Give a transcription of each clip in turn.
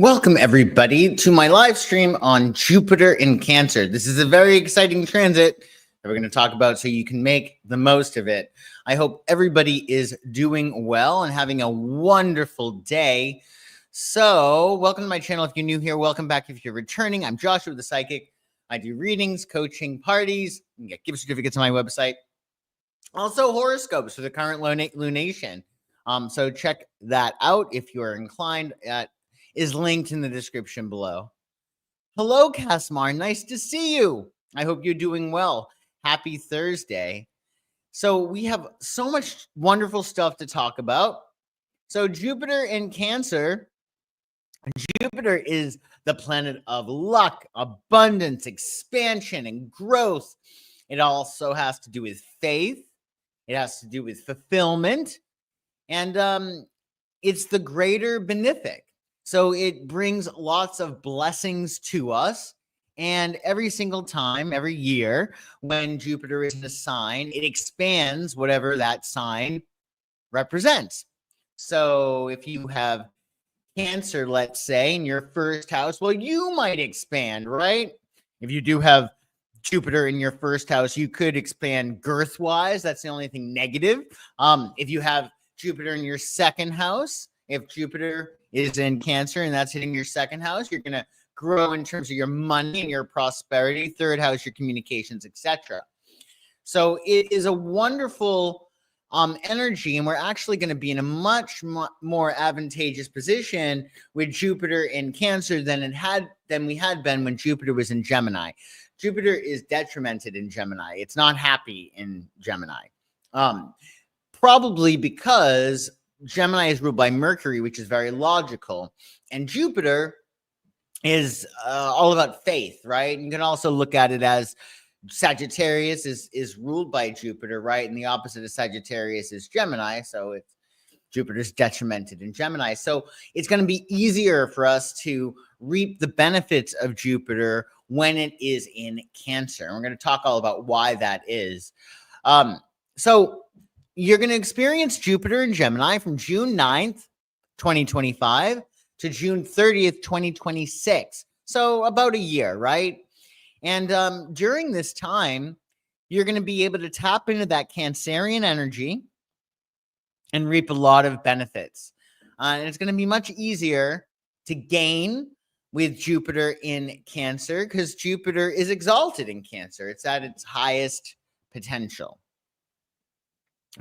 Welcome, everybody, to my live stream on Jupiter in Cancer. This is a very exciting transit that we're going to talk about so you can make the most of it. I hope everybody is doing well and having a wonderful day. So, welcome to my channel. If you're new here, welcome back. If you're returning, I'm Joshua the Psychic. I do readings, coaching, parties. You can get gift certificates on my website. Also, horoscopes for the current lunation. So check that out if you are inclined. Is linked in the description below. Hello, Casmar. Nice to see you. I hope you're doing well. Happy Thursday. So we have so much wonderful stuff to talk about. So Jupiter in Cancer. Jupiter is the planet of luck, abundance, expansion, and growth. It also has to do with faith. It has to do with fulfillment. And it's the greater benefic. So it brings lots of blessings to us. And every single time, every year, when Jupiter is in a sign, it expands whatever that sign represents. So if you have Cancer, let's say, in your first house, well, you might expand, right? If you do have Jupiter in your first house, you could expand girth-wise. That's the only thing negative. If you have Jupiter in your second house, if Jupiter is in Cancer and that's hitting your second house, you're going to grow in terms of your money and your prosperity. Third house, your communications, etc. So it is a wonderful energy, and we're actually going to be in a much more advantageous position with Jupiter in Cancer than we had been when Jupiter was in Gemini. Jupiter is detrimented in Gemini. It's not happy in Gemini. Probably because Gemini is ruled by Mercury, which is very logical, and Jupiter is all about faith, right? You can also look at it as Sagittarius is ruled by Jupiter, right? And the opposite of Sagittarius is Gemini, so it's Jupiter's detrimented in Gemini. So it's going to be easier for us to reap the benefits of Jupiter when it is in Cancer. And we're going to talk all about why that is. So you're going to experience Jupiter in Gemini from June 9th, 2025 to June 30th, 2026. So about a year, right? And during this time, you're going to be able to tap into that Cancerian energy and reap a lot of benefits. And it's going to be much easier to gain with Jupiter in Cancer because Jupiter is exalted in Cancer. It's at its highest potential.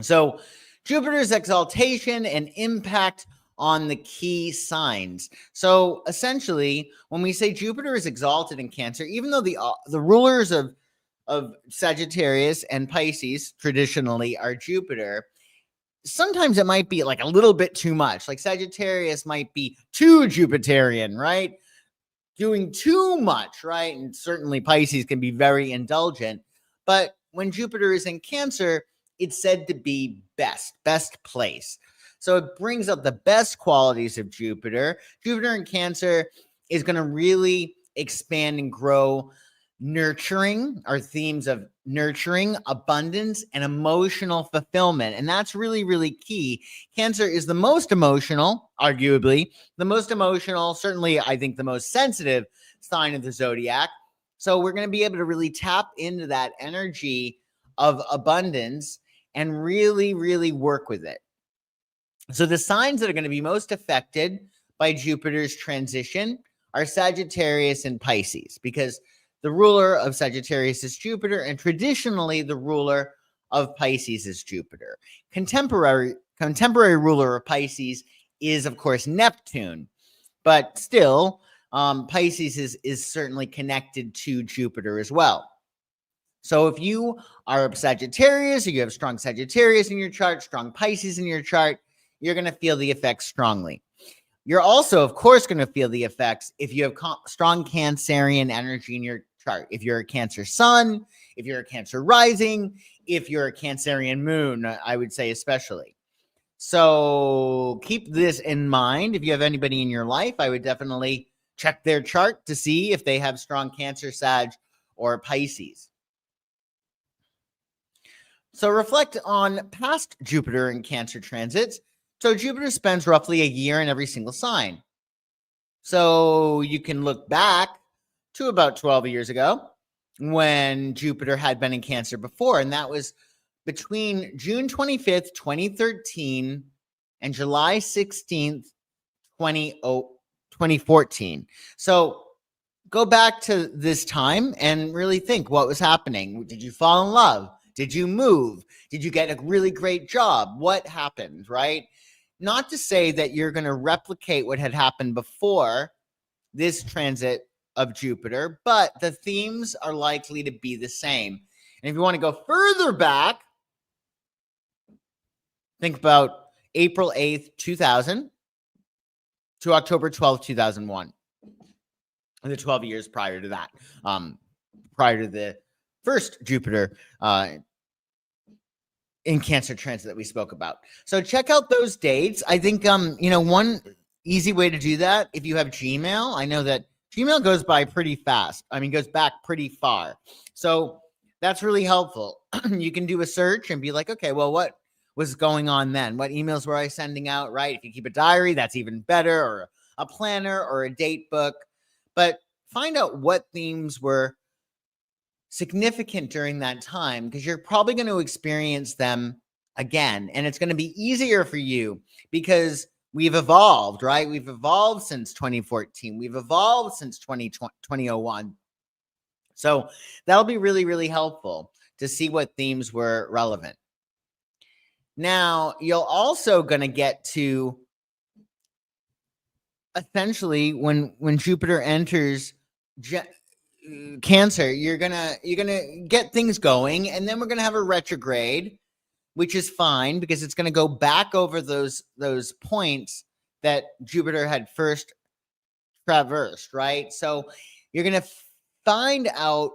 So Jupiter's exaltation and impact on the key signs. So essentially, when we say Jupiter is exalted in Cancer, even though the rulers of Sagittarius and Pisces traditionally are Jupiter, sometimes it might be like a little bit too much. Like Sagittarius might be too Jupiterian, right? Doing too much, right? And certainly Pisces can be very indulgent. But when Jupiter is in Cancer, it's said to be best place. So it brings out the best qualities of Jupiter. Jupiter in Cancer is going to really expand and grow nurturing, our themes of nurturing, abundance, and emotional fulfillment. And that's really, really key. Cancer is the most emotional, arguably, the most emotional, certainly I think the most sensitive sign of the zodiac. So we're going to be able to really tap into that energy of abundance and really, really work with it. So the signs that are going to be most affected by Jupiter's transition are Sagittarius and Pisces, because the ruler of Sagittarius is Jupiter, and traditionally the ruler of Pisces is Jupiter. Contemporary ruler of Pisces is, of course, Neptune, but still, Pisces is certainly connected to Jupiter as well. So if you are a Sagittarius, or you have strong Sagittarius in your chart, strong Pisces in your chart, you're going to feel the effects strongly. You're also, of course, going to feel the effects if you have strong Cancerian energy in your chart. If you're a Cancer sun, if you're a Cancer rising, if you're a Cancerian moon, I would say especially. So keep this in mind. If you have anybody in your life, I would definitely check their chart to see if they have strong Cancer, Sag, or Pisces. So reflect on past Jupiter and Cancer transits. So Jupiter spends roughly a year in every single sign. So you can look back to about 12 years ago when Jupiter had been in Cancer before, and that was between June 25th, 2013 and July 16th, 2014. So go back to this time and really think what was happening. Did you fall in love? Did you move? Did you get a really great job? What happened, right? Not to say that you're going to replicate what had happened before this transit of Jupiter, but the themes are likely to be the same. And if you want to go further back, think about April 8th, 2000 to October 12th, 2001. And the 12 years prior to that, prior to the first Jupiter in Cancer transit that we spoke about. So check out those dates. I think, one easy way to do that, if you have Gmail, I know that Gmail goes by pretty fast. Goes back pretty far. So that's really helpful. You can do a search and be like, okay, well, what was going on then? What emails were I sending out, right? If you keep a diary, that's even better, or a planner or a date book. But find out what themes were significant during that time, because you're probably going to experience them again. And it's going to be easier for you because we've evolved, right? We've evolved since 2014. We've evolved since 2001. So that'll be really, really helpful to see what themes were relevant. Now, you're also going to get to essentially when Jupiter enters Cancer, you're gonna get things going, and then we're gonna have a retrograde, which is fine because it's gonna go back over those points that Jupiter had first traversed, right? So you're gonna find out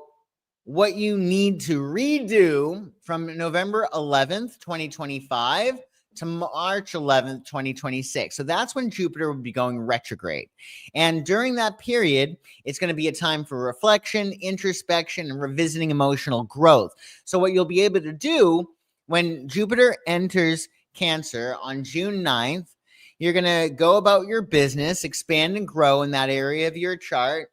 what you need to redo from November 11th, 2025 to March 11th, 2026. So that's when Jupiter will be going retrograde. And during that period, it's going to be a time for reflection, introspection, and revisiting emotional growth. So what you'll be able to do when Jupiter enters Cancer on June 9th, you're going to go about your business, expand and grow in that area of your chart.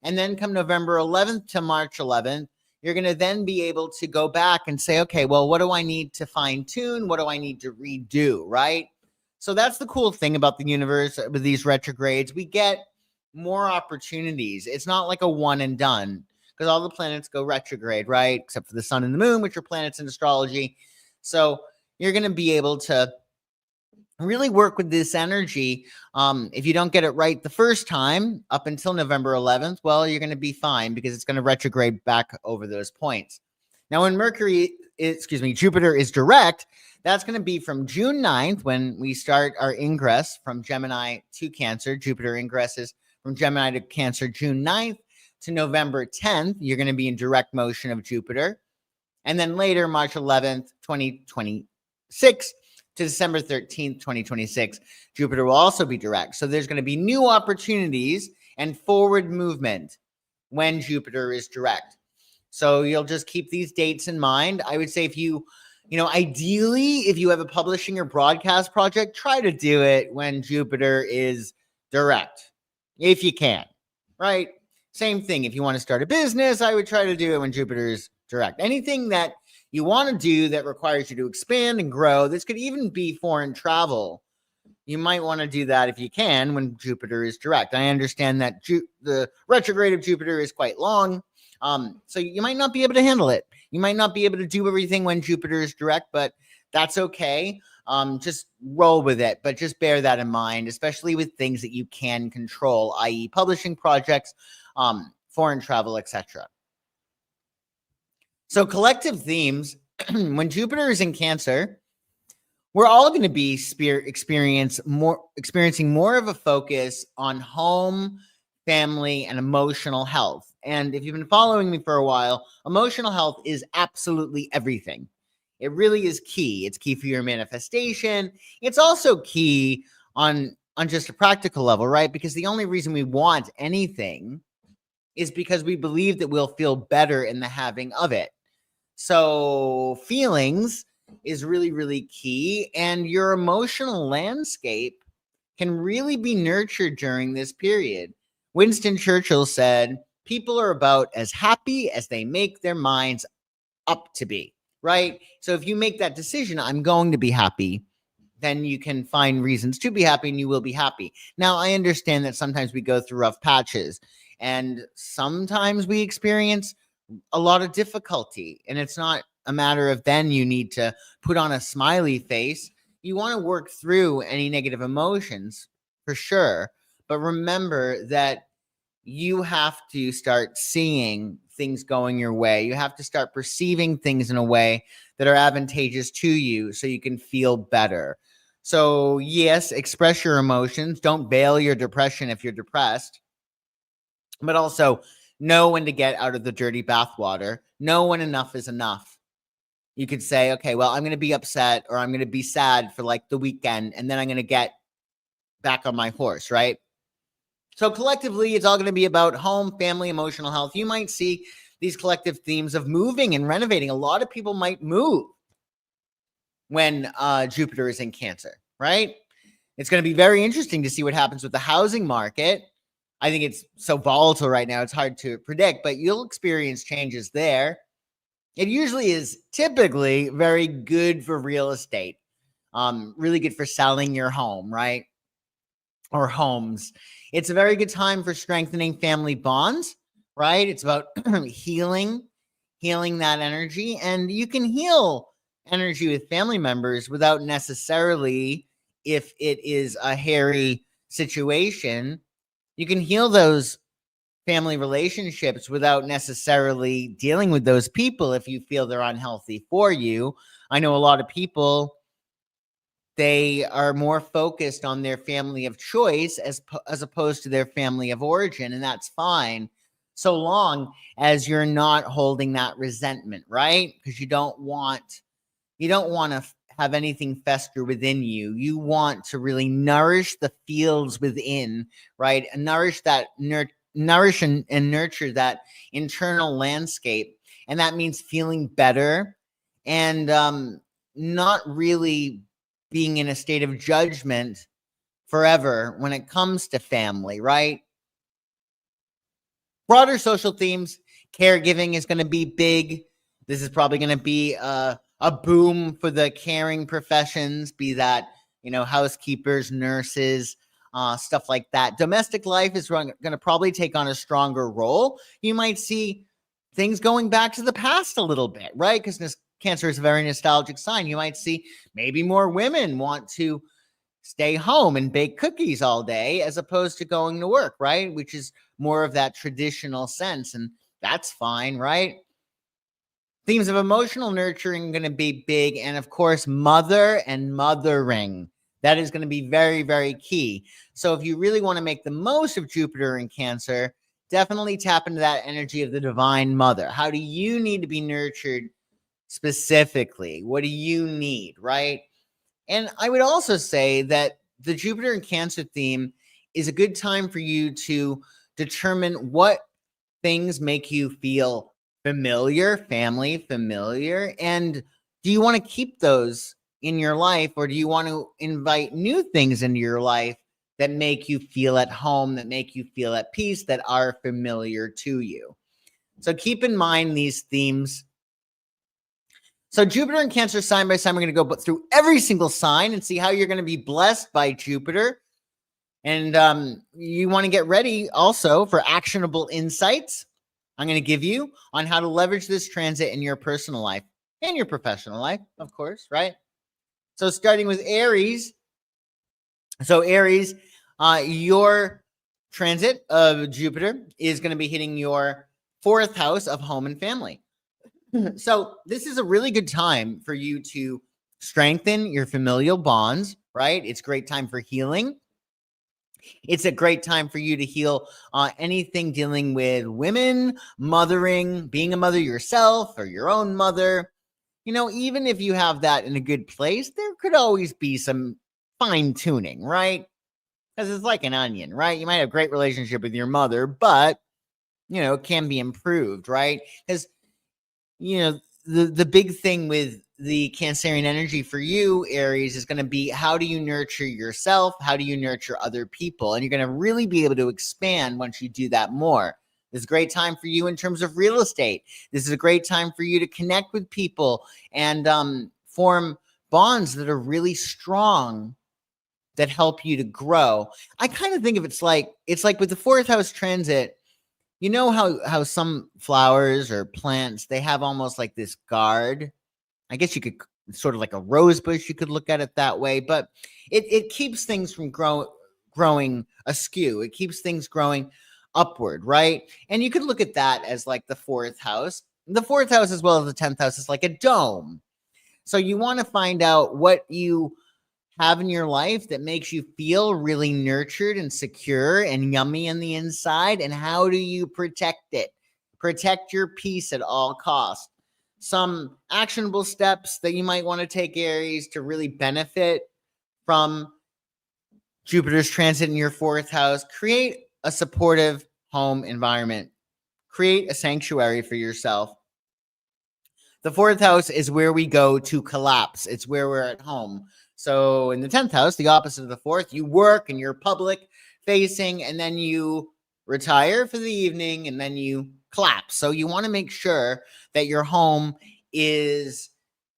And then come November 11th to March 11th, you're going to then be able to go back and say, okay, well, what do I need to fine tune? What do I need to redo, right? So that's the cool thing about the universe with these retrogrades. We get more opportunities. It's not like a one and done because all the planets go retrograde, right? Except for the sun and the moon, which are planets in astrology. So you're going to be able to really work with this energy. If you don't get it right the first time up until November 11th, well, you're going to be fine because it's going to retrograde back over those points. Now, when Jupiter is direct, that's going to be from June 9th when we start our ingress from Gemini to Cancer. Jupiter ingresses from Gemini to Cancer June 9th to November 10th. You're going to be in direct motion of Jupiter. And then later, March 11th, 2026, to December 13th, 2026, Jupiter will also be direct. So there's going to be new opportunities and forward movement when Jupiter is direct. So you'll just keep these dates in mind. I would say if ideally, if you have a publishing or broadcast project, try to do it when Jupiter is direct, if you can, right? Same thing. If you want to start a business, I would try to do it when Jupiter is direct. Anything that you want to do that requires you to expand and grow, this could even be foreign travel. You might want to do that if you can when Jupiter is direct. I understand that the retrograde of Jupiter is quite long, so you might not be able to handle it. You might not be able to do everything when Jupiter is direct, but that's okay. Just roll with it, but just bear that in mind, especially with things that you can control, i.e. publishing projects, foreign travel, etc. So collective themes, when Jupiter is in Cancer, we're all going to be experiencing more of a focus on home, family, and emotional health. And if you've been following me for a while, emotional health is absolutely everything. It really is key. It's key for your manifestation. It's also key on just a practical level, right? Because the only reason we want anything is because we believe that we'll feel better in the having of it. So feelings is really, really key. And your emotional landscape can really be nurtured during this period. Winston Churchill said, people are about as happy as they make their minds up to be, right? So if you make that decision, I'm going to be happy, then you can find reasons to be happy and you will be happy. Now, I understand that sometimes we go through rough patches and sometimes we experience a lot of difficulty, and it's not a matter of then you need to put on a smiley face. You want to work through any negative emotions for sure, but remember that you have to start seeing things going your way. You have to start perceiving things in a way that are advantageous to you so you can feel better. So yes, express your emotions. Don't veil your depression if you're depressed, but also know when to get out of the dirty bathwater. Know when enough is enough. You could say, okay, well, I'm going to be upset or I'm going to be sad for like the weekend, and then I'm going to get back on my horse, right? So collectively, it's all going to be about home, family, emotional health. You might see these collective themes of moving and renovating. A lot of people might move when Jupiter is in Cancer, right? It's going to be very interesting to see what happens with the housing market. I think it's so volatile right now, it's hard to predict, but you'll experience changes there. It usually is typically very good for real estate, really good for selling your home, right? Or homes. It's a very good time for strengthening family bonds, right? It's about healing that energy, and you can heal energy with family members without necessarily, if it is a hairy situation, you can heal those family relationships without necessarily dealing with those people if you feel they're unhealthy for you. I know a lot of people, they are more focused on their family of choice as opposed to their family of origin, and that's fine so long as you're not holding that resentment, right? Because you don't want to have anything fester within you. You want to really nourish the fields within, right? And nourish and nurture that internal landscape. And that means feeling better and not really being in a state of judgment forever when it comes to family, right? Broader social themes, caregiving is going to be big. This is probably going to be a boom for the caring professions, be that, housekeepers, nurses, stuff like that. Domestic life is going to probably take on a stronger role. You might see things going back to the past a little bit, right? Because Cancer is a very nostalgic sign. You might see maybe more women want to stay home and bake cookies all day as opposed to going to work, right? Which is more of that traditional sense. And that's fine, right? Themes of emotional nurturing going to be big. And of course, mother and mothering. That is going to be very, very key. So if you really want to make the most of Jupiter in Cancer, definitely tap into that energy of the divine mother. How do you need to be nurtured specifically? What do you need, right? And I would also say that the Jupiter and Cancer theme is a good time for you to determine what things make you feel familiar, family, familiar, and do you want to keep those in your life, or do you want to invite new things into your life that make you feel at home, that make you feel at peace, that are familiar to you? So keep in mind these themes. So Jupiter and Cancer sign by sign, we're going to go through every single sign and see how you're going to be blessed by Jupiter. And you want to get ready also for actionable insights I'm going to give you on how to leverage this transit in your personal life and your professional life, of course, right? So starting with Aries. So Aries, your transit of Jupiter is going to be hitting your 4th house of home and family. So this is a really good time for you to strengthen your familial bonds, right? It's a great time for healing. It's a great time for you to heal anything dealing with women, mothering, being a mother yourself or your own mother. Even if you have that in a good place, there could always be some fine tuning, right? Because it's like an onion, right? You might have a great relationship with your mother, but, it can be improved, right? Because the big thing with the Cancerian energy for you, Aries, is going to be how do you nurture yourself? How do you nurture other people? And you're going to really be able to expand once you do that more. This is a great time for you in terms of real estate. This is a great time for you to connect with people and form bonds that are really strong that help you to grow. I kind of think of it's like with the fourth house transit, you know how some flowers or plants, they have almost like this guard. I guess you could sort of like a rose bush, you could look at it that way, but it keeps things from growing askew. It keeps things growing upward, right? And you could look at that as like the fourth house. The fourth house as well as the 10th house is like a dome. So you want to find out what you have in your life that makes you feel really nurtured and secure and yummy on the inside, and how do you protect it? Protect your peace at all costs. Some actionable steps that you might want to take, Aries, to really benefit from Jupiter's transit in your fourth house. Create a supportive home environment. Create a sanctuary for yourself. The fourth house is where we go to collapse. It's where we're at home. So in the 10th house, the opposite of the fourth, you work and you're public facing, and then you retire for the evening, and then you collapse. So you want to make sure that your home is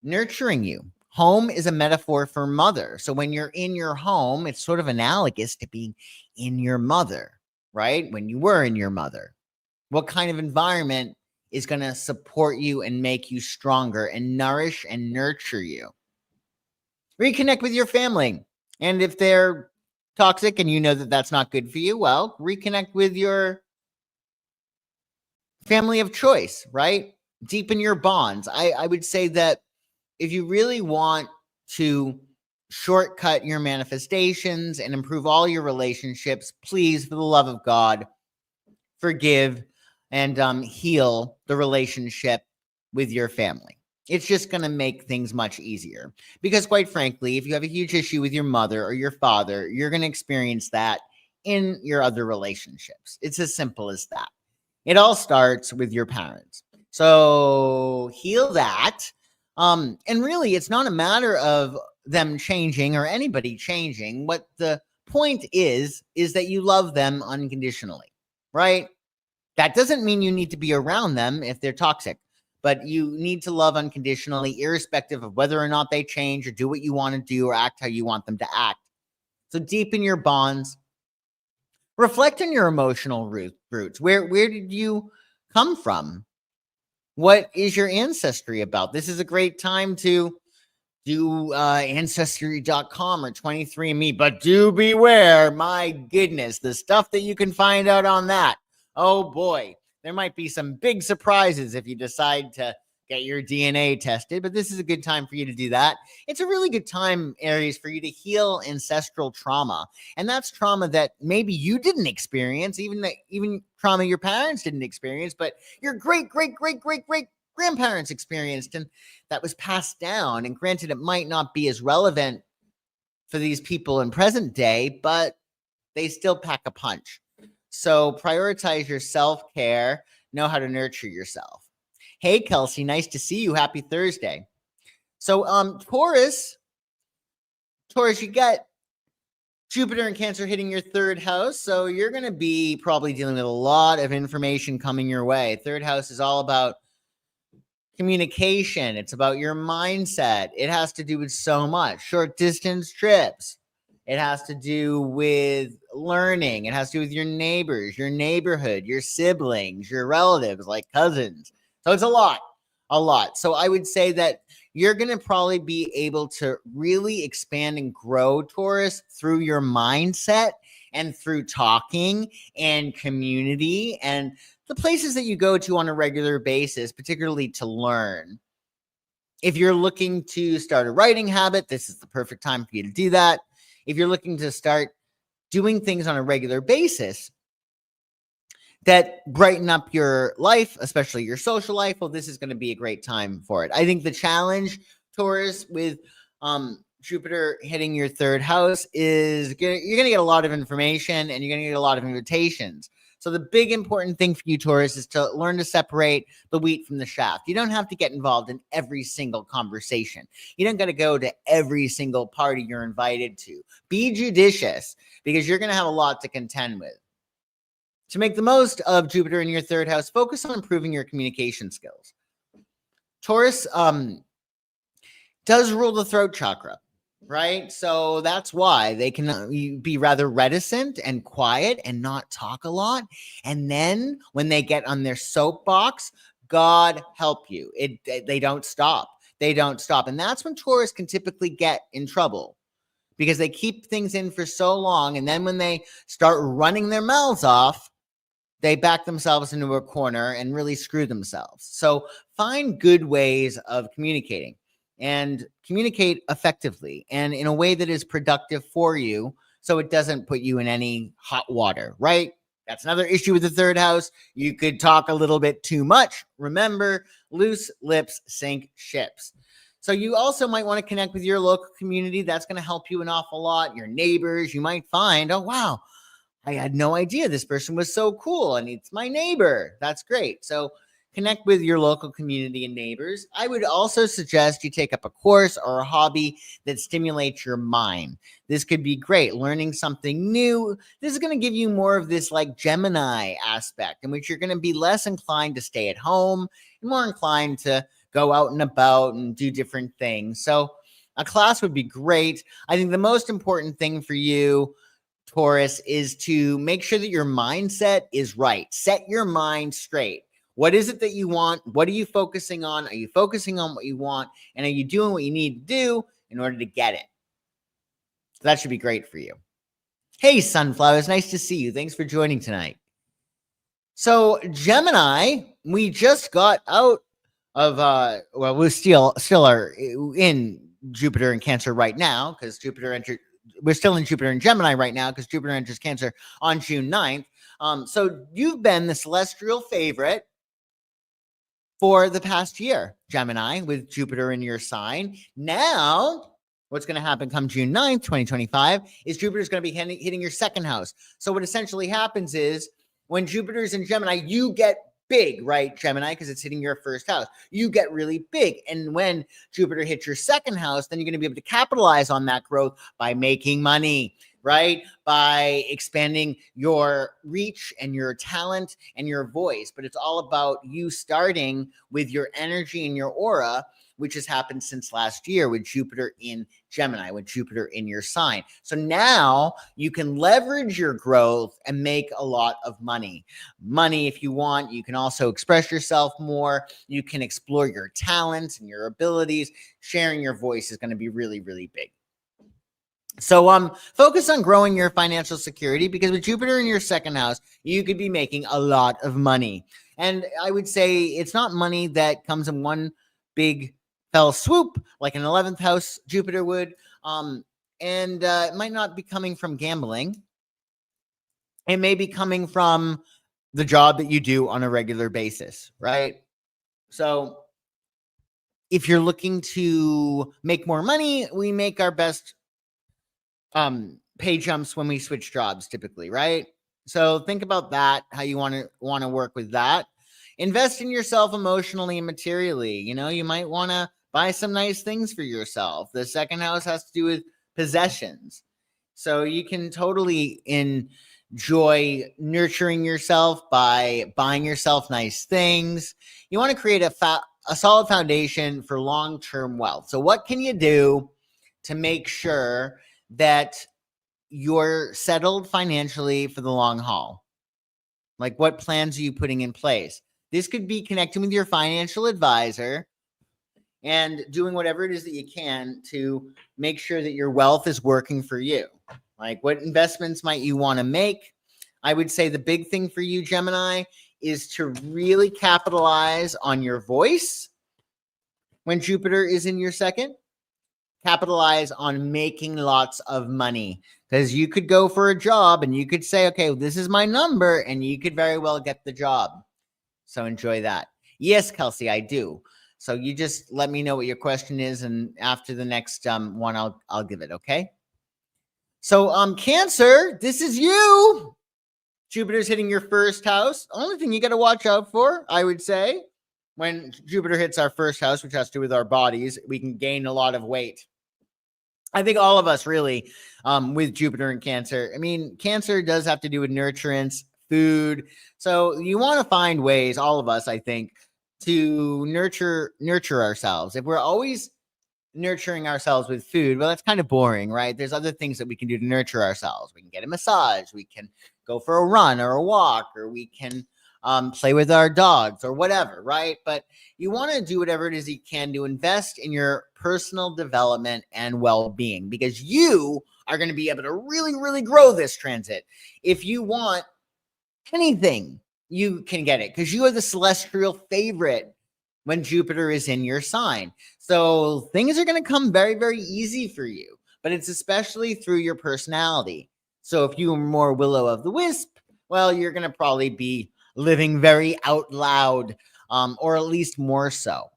nurturing you. Home is a metaphor for mother. So when you're in your home, it's sort of analogous to being in your mother, right? When you were in your mother. What kind of environment is going to support you and make you stronger and nourish and nurture you? Reconnect with your family. And if they're toxic and you know that that's not good for you, well, reconnect with your family of choice, right? Deepen your bonds. I would say that if you really want to shortcut your manifestations and improve all your relationships, please, for the love of God, forgive and heal the relationship with your family. It's just going to make things much easier. Because quite frankly, if you have a huge issue with your mother or your father, you're going to experience that in your other relationships. It's as simple as that. It all starts with your parents. So heal that. And really, it's not a matter of them changing or anybody changing. What the point is that you love them unconditionally, right? That doesn't mean you need to be around them if they're toxic. But you need to love unconditionally, irrespective of whether or not they change or do what you want to do or act how you want them to act. So deepen your bonds. Reflect on your emotional roots. Where did you come from? What is your ancestry about? This is a great time to do Ancestry.com or 23andMe, but do beware, my goodness, the stuff that you can find out on that. Oh boy. There might be some big surprises if you decide to get your DNA tested, but this is a good time for you to do that. It's a really good time, Aries, for you to heal ancestral trauma. And that's trauma that maybe you didn't experience, even trauma your parents didn't experience, but your great grandparents experienced, and that was passed down. And granted, it might not be as relevant for these people in present day, but they still pack a punch. So prioritize your self-care, know how to nurture yourself. Hey, Kelsey, nice to see you. Happy Thursday. So Taurus, you got Jupiter and Cancer hitting your third house. So you're going to be probably dealing with a lot of information coming your way. Third house is all about communication. It's about your mindset. It has to do with so much. Short distance trips. It has to do with learning. It has to do with your neighbors, your neighborhood, your siblings, your relatives, like cousins. So it's a lot. So I would say that you're going to probably be able to really expand and grow, Taurus, through your mindset and through talking and community and the places that you go to on a regular basis, particularly to learn. If you're looking to start a writing habit, this is the perfect time for you to do that. If you're looking to start doing things on a regular basis that brighten up your life, especially your social life, well, this is going to be a great time for it. I think the challenge, Taurus, with Jupiter hitting your third house is you're going to get a lot of information and you're going to get a lot of invitations. So the big important thing for you, Taurus, is to learn to separate the wheat from the chaff. You don't have to get involved in every single conversation. You don't got to go to every single party you're invited to. Be judicious, because you're going to have a lot to contend with. To make the most of Jupiter in your third house, focus on improving your communication skills. Taurus does rule the throat chakra, right? So that's why they can be rather reticent and quiet and not talk a lot. And then when they get on their soapbox, God help you. They don't stop. They don't stop. And that's when Taurus can typically get in trouble, because they keep things in for so long. And then when they start running their mouths off, they back themselves into a corner and really screw themselves. So find good ways of communicating, and communicate effectively and in a way that is productive for you, so it doesn't put you in any hot water, right? That's another issue with the third house. You could talk a little bit too much. Remember, loose lips sink ships. So you also might want to connect with your local community. That's going to help you an awful lot. Your neighbors, you might find, oh, wow, I had no idea this person was so cool, and it's my neighbor. That's great. So connect with your local community and neighbors. I would also suggest you take up a course or a hobby that stimulates your mind. This could be great. Learning something new. This is going to give you more of this like Gemini aspect, in which you're going to be less inclined to stay at home and more inclined to go out and about and do different things. So a class would be great. I think the most important thing for you, Taurus, is to make sure that your mindset is right. Set your mind straight. What is it that you want? What are you focusing on? Are you focusing on what you want? And are you doing what you need to do in order to get it? So that should be great for you. Hey, Sunflowers, nice to see you. Thanks for joining tonight. So Gemini, we just got out of, well, we still are in Jupiter and Cancer right now, because Jupiter entered. We're still in Jupiter and Gemini right now, because Jupiter enters Cancer on June 9th. So you've been the celestial favorite for the past year, Gemini, with Jupiter in your sign. Now, what's going to happen come June 9th, 2025, is Jupiter's going to be hitting your second house. So what essentially happens is, when Jupiter's in Gemini, you get big, right, Gemini, because it's hitting your first house. You get really big. And when Jupiter hits your second house, then you're going to be able to capitalize on that growth by making money, right? By expanding your reach and your talent and your voice. But it's all about you starting with your energy and your aura, which has happened since last year with Jupiter in Gemini, with Jupiter in your sign. So now you can leverage your growth and make a lot of money. Money, if you want. You can also express yourself more. You can explore your talents and your abilities. Sharing your voice is going to be really, really big. So focus on growing your financial security, because with Jupiter in your second house, you could be making a lot of money. And I would say it's not money that comes in one big fell swoop like an 11th house Jupiter would. It might not be coming from gambling. It may be coming from the job that you do on a regular basis, right? So if you're looking to make more money, we make our best pay jumps when we switch jobs typically, right? So think about that, how you want to work with that. Invest in yourself emotionally and materially. You know, you might want to buy some nice things for yourself. The second house has to do with possessions. So you can totally enjoy nurturing yourself by buying yourself nice things. You want to create a solid foundation for long-term wealth. So what can you do to make sure that you're settled financially for the long haul? Like, what plans are you putting in place? This could be connecting with your financial advisor and doing whatever it is that you can to make sure that your wealth is working for you. Like, what investments might you want to make? I would say the big thing for you, Gemini, is to really capitalize on your voice when Jupiter is in your second. Capitalize on making lots of money, because you could go for a job and you could say, okay, this is my number, and you could very well get the job. So enjoy that. Yes, Kelsey, I do. So you just let me know what your question is, and after the next one, I'll give it, okay? So Cancer, this is you. Jupiter's hitting your first house. Only thing you got to watch out for, I would say, when Jupiter hits our first house, which has to do with our bodies, we can gain a lot of weight. I think all of us really, with Jupiter and Cancer. I mean, Cancer does have to do with nurturance, food. So you want to find ways, all of us, I think, to nurture ourselves. If we're always nurturing ourselves with food, well, that's kind of boring, right? There's other things that we can do to nurture ourselves. We can get a massage, we can go for a run or a walk, or we can play with our dogs or whatever, right? But you want to do whatever it is you can to invest in your personal development and well-being, because you are going to be able to really, really grow this transit. If you want anything, you can get it, because you are the celestial favorite when Jupiter is in your sign. So things are going to come very, very easy for you, but it's especially through your personality. So if you are more Willow of the Wisp, well, you're going to probably be living very out loud, or at least more so.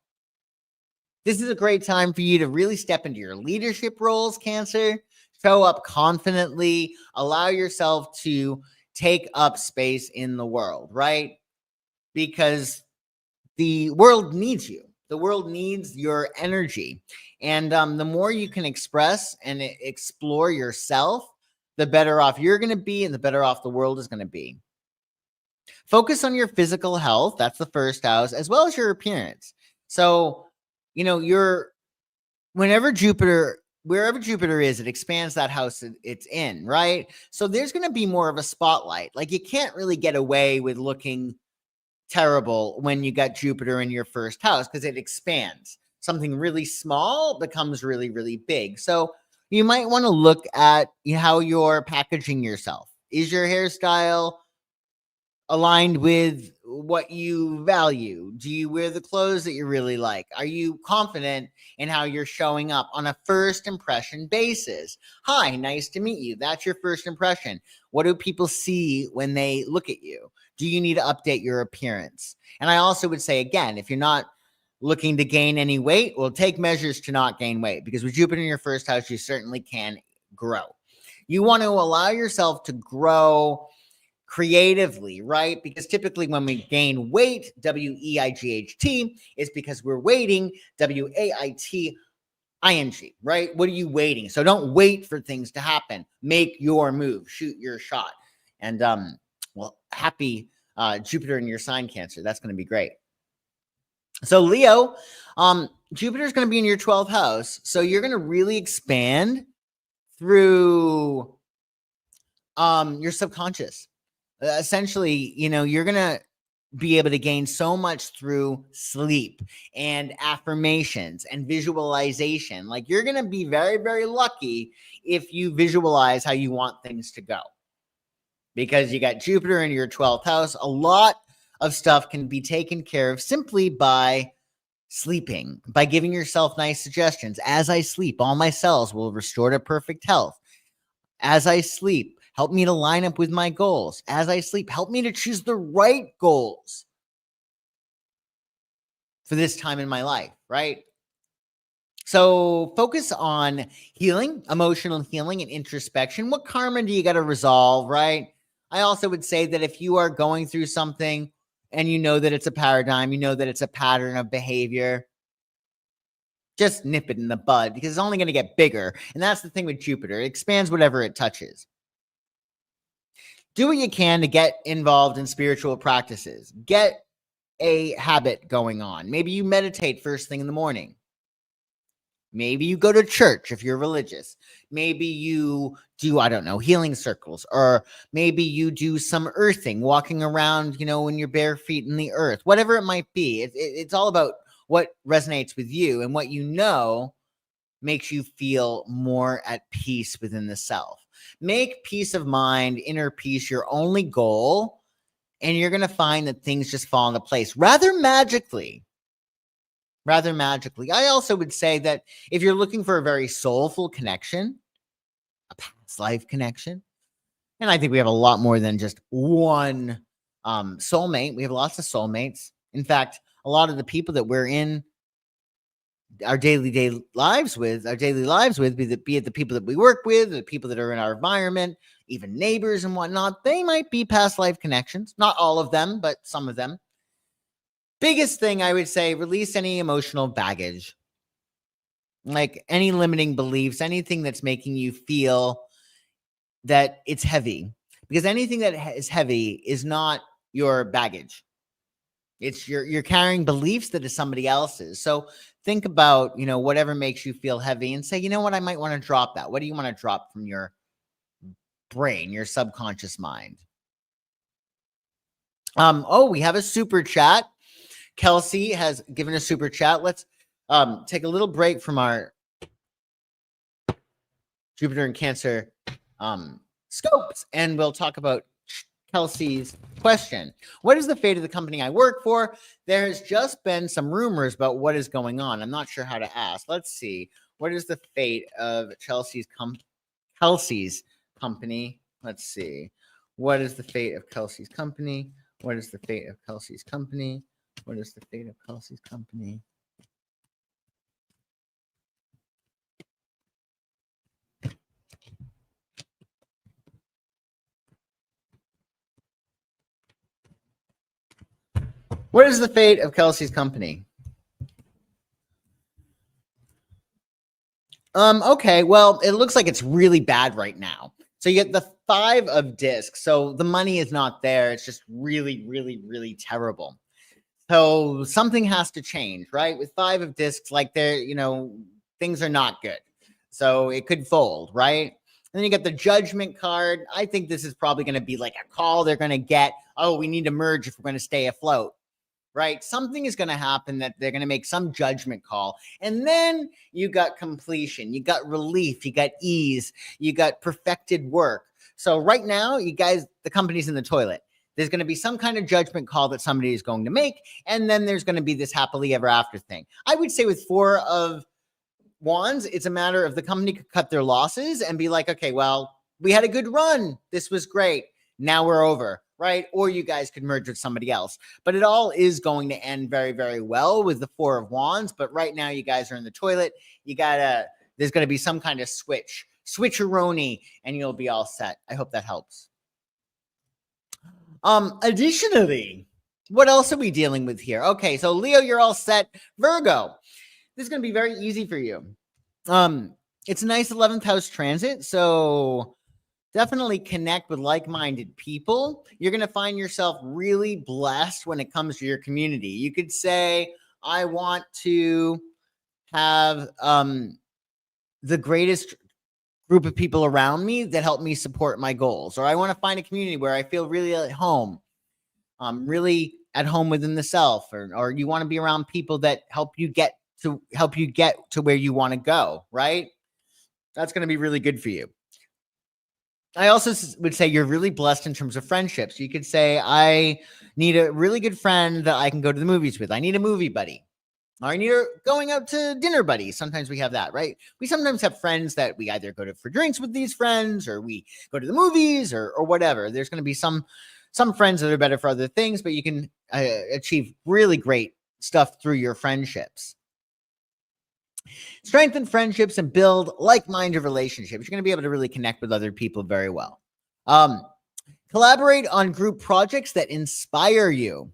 This is a great time for you to really step into your leadership roles, Cancer. Show up confidently, allow yourself to take up space in the world, right? Because the world needs you. The world needs your energy. And the more you can express and explore yourself, the better off you're going to be, and the better off the world is going to be. Focus on your physical health. That's the first house, as well as your appearance. So, wherever Jupiter is, it expands that house it's in, right? So there's going to be more of a spotlight. Like, you can't really get away with looking terrible when you got Jupiter in your first house, because it expands. Something really small becomes really, really big. So you might want to look at how you're packaging yourself. Is your hairstyle aligned with what you value? Do you wear the clothes that you really like? Are you confident in how you're showing up on a first impression basis? Hi, nice to meet you. That's your first impression. What do people see when they look at you? Do you need to update your appearance? And I also would say, again, if you're not looking to gain any weight, well, take measures to not gain weight, because with Jupiter in your first house, you certainly can grow. You want to allow yourself to grow creatively, right? Because typically when we gain weight, W-E-I-G-H-T, is because we're waiting, W-A-I-T-I-N-G, right? What are you waiting? So don't wait for things to happen. Make your move, shoot your shot. And happy Jupiter in your sign, Cancer. That's going to be great. So Leo, Jupiter is going to be in your 12th house. So you're going to really expand through your subconscious. Essentially, you're going to be able to gain so much through sleep and affirmations and visualization. Like, you're going to be very, very lucky if you visualize how you want things to go, because you got Jupiter in your 12th house. A lot of stuff can be taken care of simply by sleeping, by giving yourself nice suggestions. As I sleep, all my cells will restore to perfect health. As I sleep, help me to line up with my goals. As I sleep, help me to choose the right goals for this time in my life, right? So focus on healing, emotional healing, and introspection. What karma do you got to resolve, right? I also would say that if you are going through something and you know that it's a paradigm, you know that it's a pattern of behavior, just nip it in the bud, because it's only going to get bigger. And that's the thing with Jupiter. It expands whatever it touches. Do what you can to get involved in spiritual practices. Get a habit going on. Maybe you meditate first thing in the morning. Maybe you go to church if you're religious. Maybe you do, I don't know, healing circles, or maybe you do some earthing, walking around, in your bare feet in the earth, whatever it might be. It's all about what resonates with you, and what makes you feel more at peace within the self. Make peace of mind, inner peace, your only goal, and you're going to find that things just fall into place rather magically. I also would say that if you're looking for a very soulful connection, a past life connection, and I think we have a lot more than just one soulmate. We have lots of soulmates. In fact, a lot of the people that we're in our daily lives with, be it the people that we work with, the people that are in our environment, even neighbors and whatnot. They might be past life connections. Not all of them, but some of them. Biggest thing I would say, release any emotional baggage. Like any limiting beliefs, anything that's making you feel that it's heavy. Because anything that is heavy is not your baggage. It's you're carrying beliefs that is somebody else's. So think about, whatever makes you feel heavy and say, you know what, I might want to drop that. What do you want to drop from your brain, your subconscious mind? We have a super chat. Kelsey has given a super chat. Let's take a little break from our Jupiter and Cancer scopes, and we'll talk about Kelsey's question. What is the fate of the company I work for? There has just been some rumors about what is going on. I'm not sure how to ask. Let's see. What is the fate of Kelsey's company? Let's see. What is the fate of Kelsey's company? What is the fate of Kelsey's company? What is the fate of Kelsey's company? What is the fate of Kelsey's company? Okay, well, it looks like it's really bad right now. So you get the 5 of discs. So the money is not there. It's just really, really, really terrible. So something has to change, right? With 5 of discs, like things are not good. So it could fold, right? And then you get the judgment card. I think this is probably going to be like a call they're going to get. Oh, we need to merge if we're going to stay afloat. Right? Something is going to happen that they're going to make some judgment call. And then you got completion, you got relief, you got ease, you got perfected work. So right now, you guys, the company's in the toilet. There's going to be some kind of judgment call that somebody is going to make. And then there's going to be this happily ever after thing. I would say with 4 of Wands, it's a matter of the company could cut their losses and be like, okay, well, we had a good run. This was great. Now we're over. Right? Or you guys could merge with somebody else. But it all is going to end very, very well with the 4 of Wands. But right now, you guys are in the toilet. There's going to be some kind of switcheroni, and you'll be all set. I hope that helps. Additionally, what else are we dealing with here? Okay, so Leo, you're all set. Virgo, this is going to be very easy for you. It's a nice 11th house transit. So definitely connect with like-minded people. You're going to find yourself really blessed when it comes to your community. You could say, I want to have the greatest group of people around me that help me support my goals. Or I want to find a community where I feel really at home, really at home within the self. Or you want to be around people that help you get to where you want to go, right? That's going to be really good for you. I also would say you're really blessed in terms of friendships. You could say, I need a really good friend that I can go to the movies with. I need a movie buddy. Or I need a going out to dinner buddy. Sometimes we have that, right? We sometimes have friends that we either go to for drinks with these friends, or we go to the movies, or whatever. There's going to be some friends that are better for other things, but you can achieve really great stuff through your friendships. Strengthen friendships and build like-minded relationships. You're going to be able to really connect with other people very well. Collaborate on group projects that inspire you.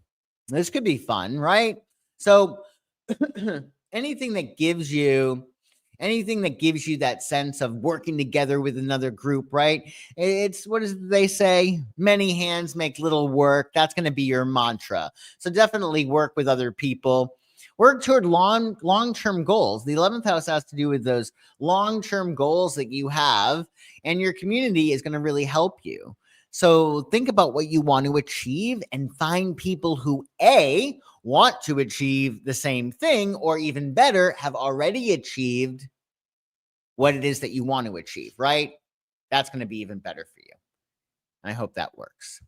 This could be fun, right? So anything that gives you that sense of working together with another group, right? It's, what does they say? Many hands make little work. That's going to be your mantra. So definitely work with other people. Work toward long-term goals. The 11th house has to do with those long-term goals that you have, and your community is going to really help you. So think about what you want to achieve and find people who, A, want to achieve the same thing, or even better, have already achieved what it is that you want to achieve, right? That's going to be even better for you. I hope that works.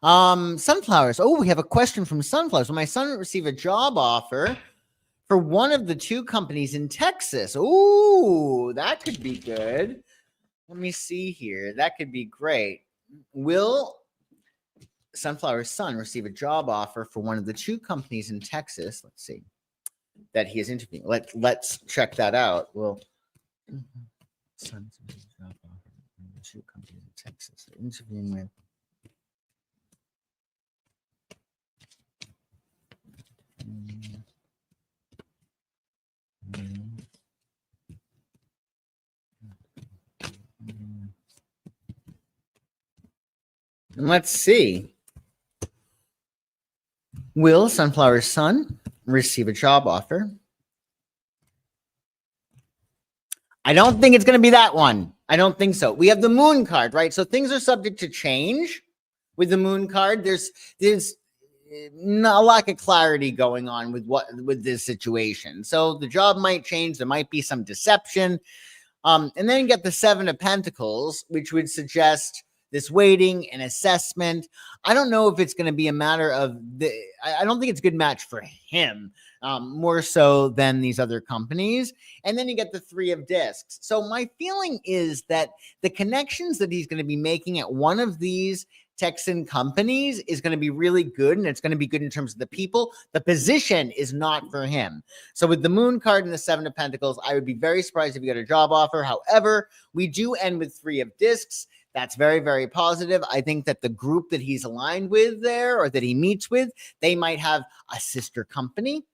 Sunflowers. Oh, we have a question from Sunflowers. Will my son receive a job offer for one of the 2 companies in Texas? Oh, that could be good. Let me see here. That could be great. Will Sunflower's son receive a job offer for one of the 2 companies in Texas? Let's see. That he is interviewing. Let's check that out. Well, Two companies in Texas are interviewing with. And let's see. Will Sunflower's son receive a job offer? I don't think it's going to be that one. I don't think so. We have the moon card, right? So things are subject to change with the moon card. There's not a lack of clarity going on with this situation. So the job might change. There might be some deception. And then you get the Seven of Pentacles, which would suggest this waiting and assessment. I don't know if it's going to be a matter of I don't think it's a good match for him, more so than these other companies. And then you get the Three of Discs. So my feeling is that the connections that he's going to be making at one of these Texan companies is going to be really good, and it's going to be good in terms of the people. The position is not for him. So with the moon card and the Seven of Pentacles, I would be very surprised if you get a job offer. However, we do end with Three of Discs. That's very, very positive. I think that the group that he's aligned with there, or that he meets with, they might have a sister company,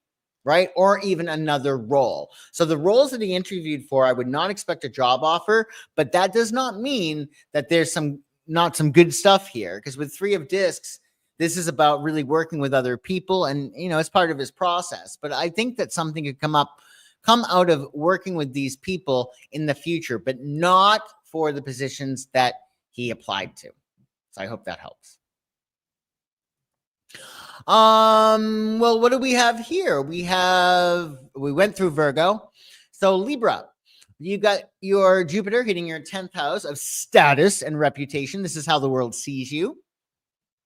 right? Or even another role. So the roles that he interviewed for, I would not expect a job offer, but that does not mean that there's not some good stuff here, because with Three of Discs, this is about really working with other people, and it's part of his process. But I think that something could come out of working with these people in the future, but not for the positions that he applied to. So I hope that helps. Well, what do we have here? We went through Virgo. So Libra, you got your Jupiter hitting your 10th house of status and reputation. This is how the world sees you.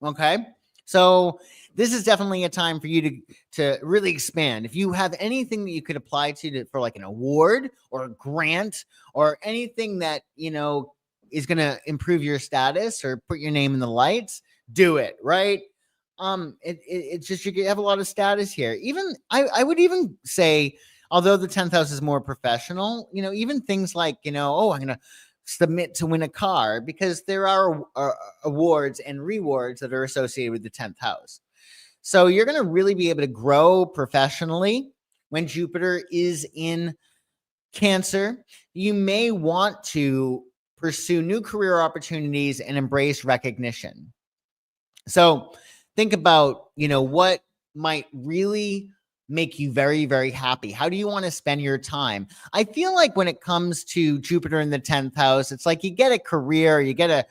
Okay. So this is definitely a time for you to really expand. If you have anything that you could apply for like an award or a grant or anything that, is going to improve your status or put your name in the lights, do it, right? It's just, you have a lot of status here. Even I would even say, although the 10th house is more professional, even things like, I'm going to submit to win a car, because there are awards and rewards that are associated with the 10th house. So you're going to really be able to grow professionally when Jupiter is in Cancer. You may want to pursue new career opportunities and embrace recognition. So think about, what might really make you very, very happy. How do you want to spend your time? I feel like when it comes to Jupiter in the 10th house, it's like you get a career, you get a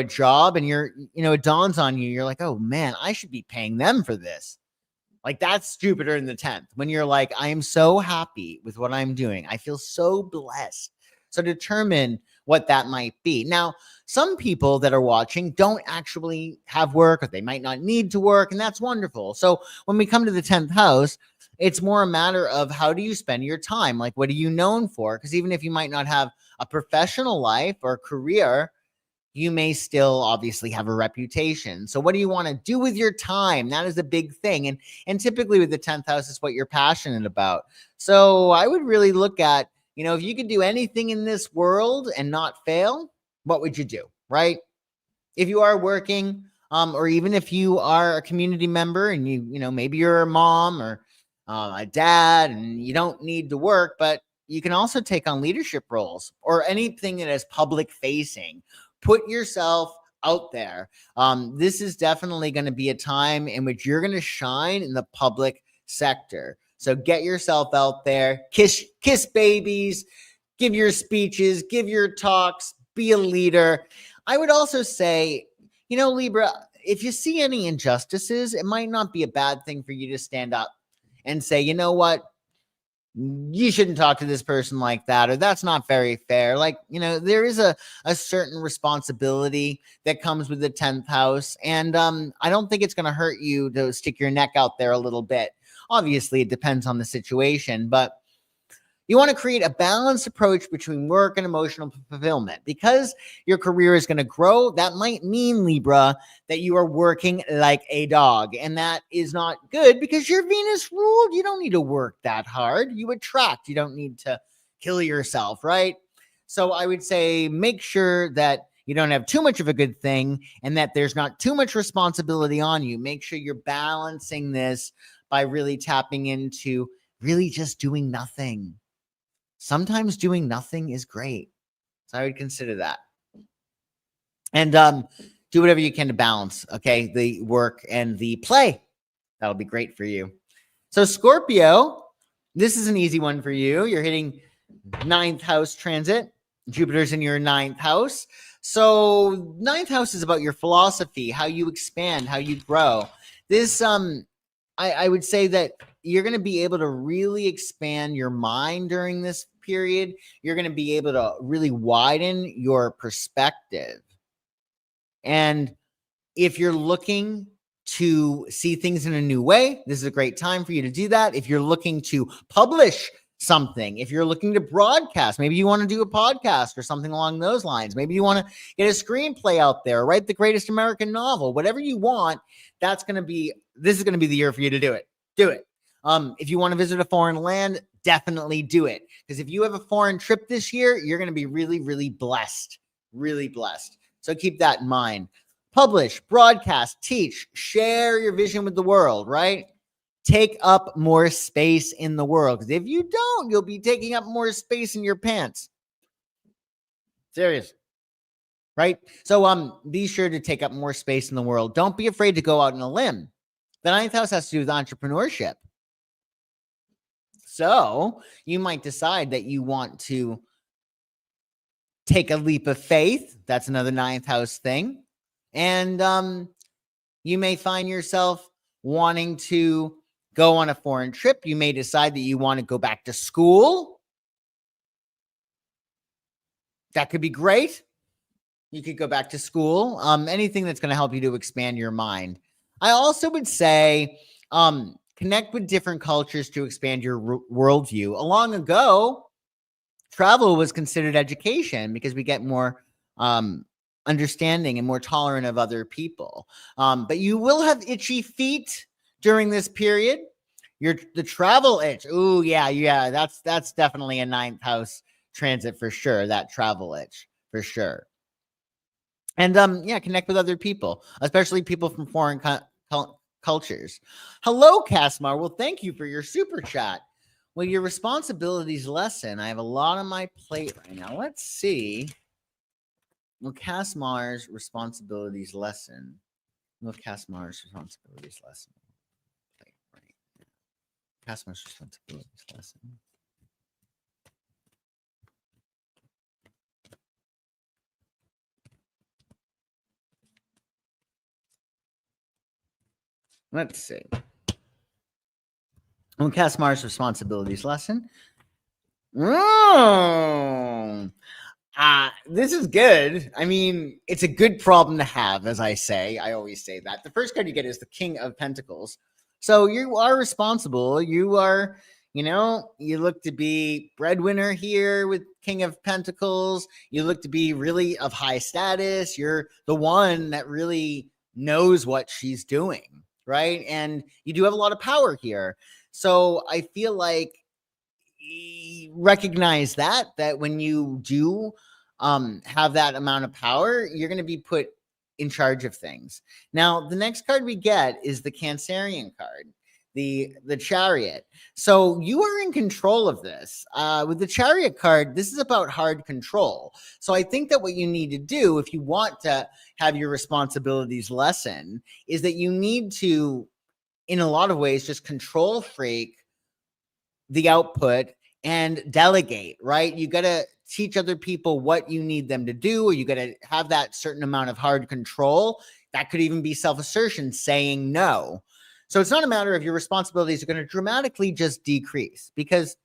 job, and it dawns on you. You're like, oh man, I should be paying them for this. Like, that's Jupiter in the 10th. When you're like, I am so happy with what I'm doing. I feel so blessed. So determine what that might be. Now, some people that are watching don't actually have work, or they might not need to work, and that's wonderful. So when we come to the 10th house, it's more a matter of how do you spend your time? Like, what are you known for? Because even if you might not have a professional life or career, you may still obviously have a reputation. So what do you want to do with your time? That is a big thing. And typically with the 10th house, it's what you're passionate about. So I would really look at, if you could do anything in this world and not fail, what would you do, right? If you are working, or even if you are a community member and maybe you're a mom or a dad and you don't need to work, but you can also take on leadership roles or anything that is public facing. Put yourself out there. This is definitely going to be a time in which you're going to shine in the public sector. So get yourself out there, kiss babies, give your speeches, give your talks, be a leader. I would also say, Libra, if you see any injustices, it might not be a bad thing for you to stand up and say, you know what? You shouldn't talk to this person like that, or that's not very fair. Like, there is a certain responsibility that comes with the 10th house. And I don't think it's going to hurt you to stick your neck out there a little bit. Obviously, it depends on the situation, but you want to create a balanced approach between work and emotional fulfillment. Because your career is going to grow, that might mean, Libra, that you are working like a dog. And that is not good, because you're Venus ruled. You don't need to work that hard. You attract. You don't need to kill yourself, right? So I would say make sure that you don't have too much of a good thing and that there's not too much responsibility on you. Make sure you're balancing this by really tapping into really just doing nothing. Sometimes doing nothing is great. So I would consider that. And do whatever you can to balance, okay, the work and the play. That'll be great for you. So Scorpio, this is an easy one for you. You're hitting 9th house transit. Jupiter's in your 9th house. So 9th house is about your philosophy, how you expand, how you grow. This, I would say that you're going to be able to really expand your mind during this period. You're going to be able to really widen your perspective. And if you're looking to see things in a new way, this is a great time for you to do that. If you're looking to publish something, if you're looking to broadcast, maybe you want to do a podcast or something along those lines. Maybe you want to get a screenplay out there, write the greatest American novel, whatever you want. This is going to be the year for you to do it. Do it. If you want to visit a foreign land, definitely do it. Because if you have a foreign trip this year, you're going to be really, really blessed. Really blessed. So keep that in mind. Publish, broadcast, teach, share your vision with the world, right? Take up more space in the world. Because if you don't, you'll be taking up more space in your pants. Serious. Right? So be sure to take up more space in the world. Don't be afraid to go out on a limb. The 9th house has to do with entrepreneurship. So you might decide that you want to take a leap of faith. That's another 9th house thing. And you may find yourself wanting to go on a foreign trip. You may decide that you want to go back to school. That could be great. You could go back to school. Anything that's going to help you to expand your mind. I also would say connect with different cultures to expand your worldview. Long ago, travel was considered education because we get more understanding and more tolerant of other people. But you will have itchy feet during this period. The travel itch. Ooh, yeah. That's definitely a 9th house transit for sure. That travel itch for sure. And connect with other people, especially people from foreign cultures. Hello, Casmar. Well, thank you for your super chat. Well, your responsibilities lesson. I have a lot on my plate right now. Let's see. Well, Casmar's responsibilities lesson. Casmar's responsibilities lesson. Casmar's responsibilities lesson. Let's see. Well, Casmar's responsibilities lesson. This is good. I mean, it's a good problem to have, as I say. I always say that. The first card you get is the King of Pentacles. So you are responsible. You are, you look to be breadwinner here with King of Pentacles. You look to be really of high status. You're the one that really knows what she's doing, right? And you do have a lot of power here. So I feel like recognize that when you do have that amount of power, you're going to be put in charge of things. Now, the next card we get is the Cancerian card, the Chariot. So you are in control of this. With the Chariot card, this is about hard control. So I think that what you need to do if you want to have your responsibilities lessen is that you need to, in a lot of ways, just control freak the output and delegate, right? You got to teach other people what you need them to do, or you got to have that certain amount of hard control. That could even be self-assertion, saying no. So it's not a matter of your responsibilities are going to dramatically just decrease, because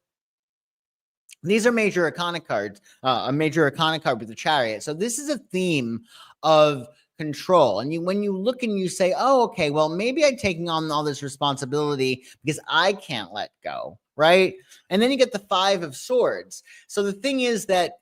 these are major arcana cards, a major arcana card with the Chariot. So this is a theme of control. And when you look and you say, oh, okay, well, maybe I'm taking on all this responsibility because I can't let go, right? And then you get the 5 of Swords. So the thing is that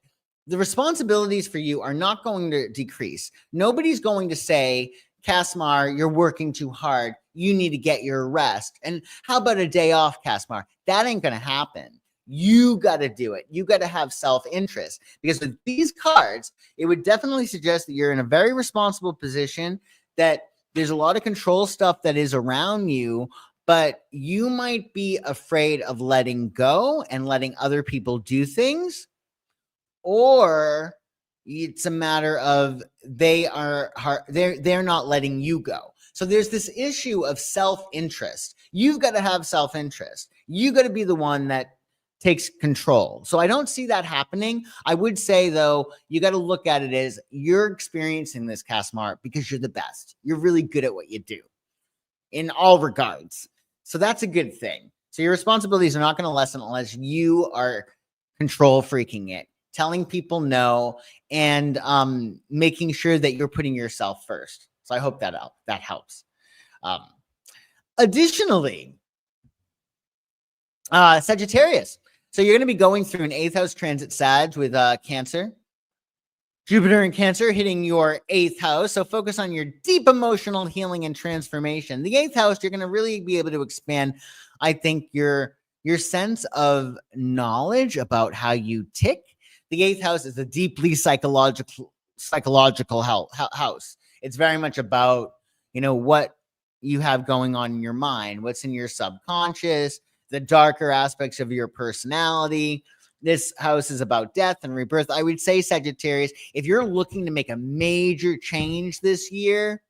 the responsibilities for you are not going to decrease. Nobody's going to say, Casmar, you're working too hard. You need to get your rest. And how about a day off, Casmar? That ain't going to happen. You got to do it. You got to have self-interest, because with these cards, it would definitely suggest that you're in a very responsible position, that there's a lot of control stuff that is around you, but you might be afraid of letting go and letting other people do things, or it's a matter of they're not letting you go. So there's this issue of self-interest. You've got to have self-interest. You got to be the one that takes control. So I don't see that happening. I would say, though, you got to look at it as you're experiencing this, Casmar, because you're the best. You're really good at what you do in all regards. So that's a good thing. So your responsibilities are not going to lessen unless you are control freaking it, telling people no, and making sure that you're putting yourself first. So I hope that helps. Additionally, Sagittarius. So you're going to be going through an 8th house transit Sag with Cancer. Jupiter in Cancer hitting your 8th house. So focus on your deep emotional healing and transformation. The 8th house, you're going to really be able to expand, I think, your sense of knowledge about how you tick. The 8th house is a deeply psychological house. It's very much about, what you have going on in your mind, what's in your subconscious, the darker aspects of your personality. This house is about death and rebirth. I would say, Sagittarius, if you're looking to make a major change this year,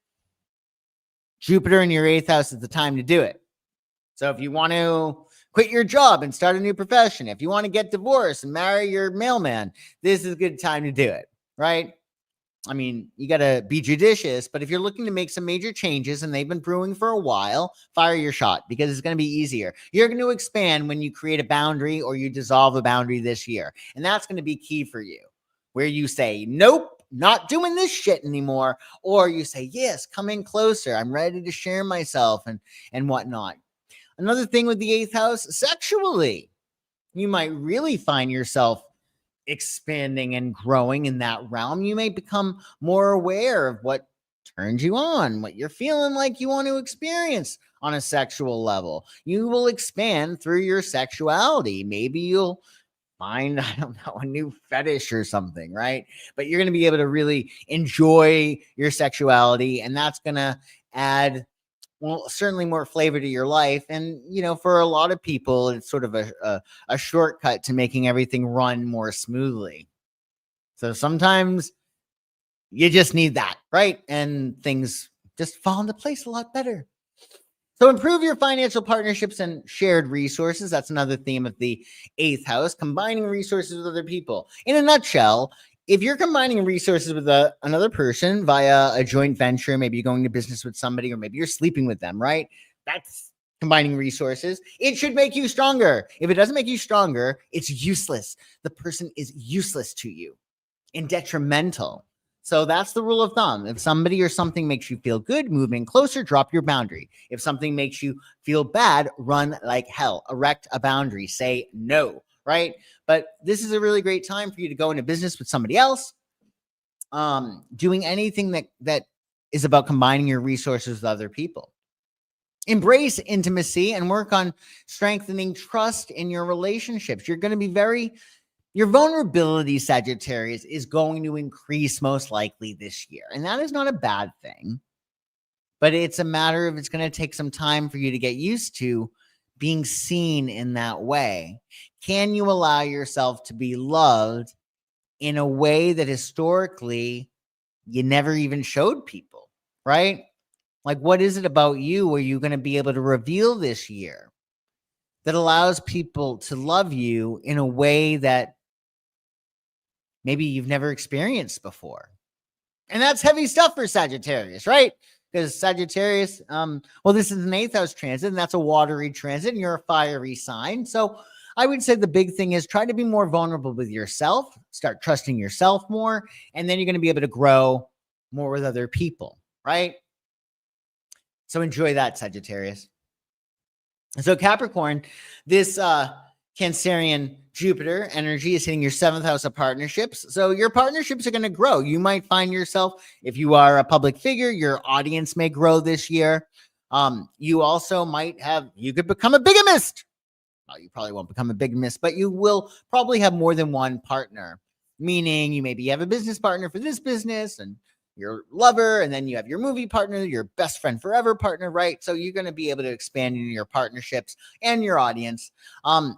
Jupiter in your 8th house is the time to do it. So if you want to quit your job and start a new profession, if you want to get divorced and marry your mailman, this is a good time to do it, right? I mean, you got to be judicious, but if you're looking to make some major changes and they've been brewing for a while, fire your shot, because it's going to be easier. You're going to expand when you create a boundary or you dissolve a boundary this year. And that's going to be key for you, where you say, nope, not doing this shit anymore. Or you say, yes, come in closer. I'm ready to share myself and whatnot. Another thing with the 8th house, sexually, you might really find yourself expanding and growing in that realm. You may become more aware of what turns you on, what you're feeling like you want to experience on a sexual level. You will expand through your sexuality. Maybe you'll find, I don't know, a new fetish or something, right? But you're going to be able to really enjoy your sexuality, and that's going to add, well, certainly more flavor to your life. And, for a lot of people, it's sort of a shortcut to making everything run more smoothly. So sometimes you just need that, right? And things just fall into place a lot better. So improve your financial partnerships and shared resources. That's another theme of the 8th house, combining resources with other people. In a nutshell, if you're combining resources with another person via a joint venture, maybe you're going to business with somebody, or maybe you're sleeping with them, right? That's combining resources. It should make you stronger. If it doesn't make you stronger, it's useless. The person is useless to you and detrimental. So that's the rule of thumb. If somebody or something makes you feel good, move in closer, drop your boundary. If something makes you feel bad, run like hell. Erect a boundary. Say no. Right? But this is a really great time for you to go into business with somebody else, doing anything that is about combining your resources with other people. Embrace intimacy and work on strengthening trust in your relationships. You're going to be your vulnerability, Sagittarius, is going to increase most likely this year. And that is not a bad thing, but it's a matter of, it's going to take some time for you to get used to being seen in that way. Can you allow yourself to be loved in a way that historically you never even showed people, right? Like, what is it about you are you going to be able to reveal this year that allows people to love you in a way that maybe you've never experienced before? And that's heavy stuff for Sagittarius, right? Because Sagittarius, this is an 8th house transit, and that's a watery transit, and you're a fiery sign. So I would say the big thing is try to be more vulnerable with yourself, start trusting yourself more, and then you're going to be able to grow more with other people, right? So enjoy that, Sagittarius. So Capricorn, this Cancerian Jupiter energy is hitting your 7th house of partnerships. So your partnerships are going to grow. You might find yourself, if you are a public figure, your audience may grow this year. You also you could become a bigamist. you probably won't become a bigamist, but you will probably have more than one partner, meaning you maybe have a business partner for this business and your lover, and then you have your movie partner, your best friend forever partner, right? So you're going to be able to expand into your partnerships and your audience.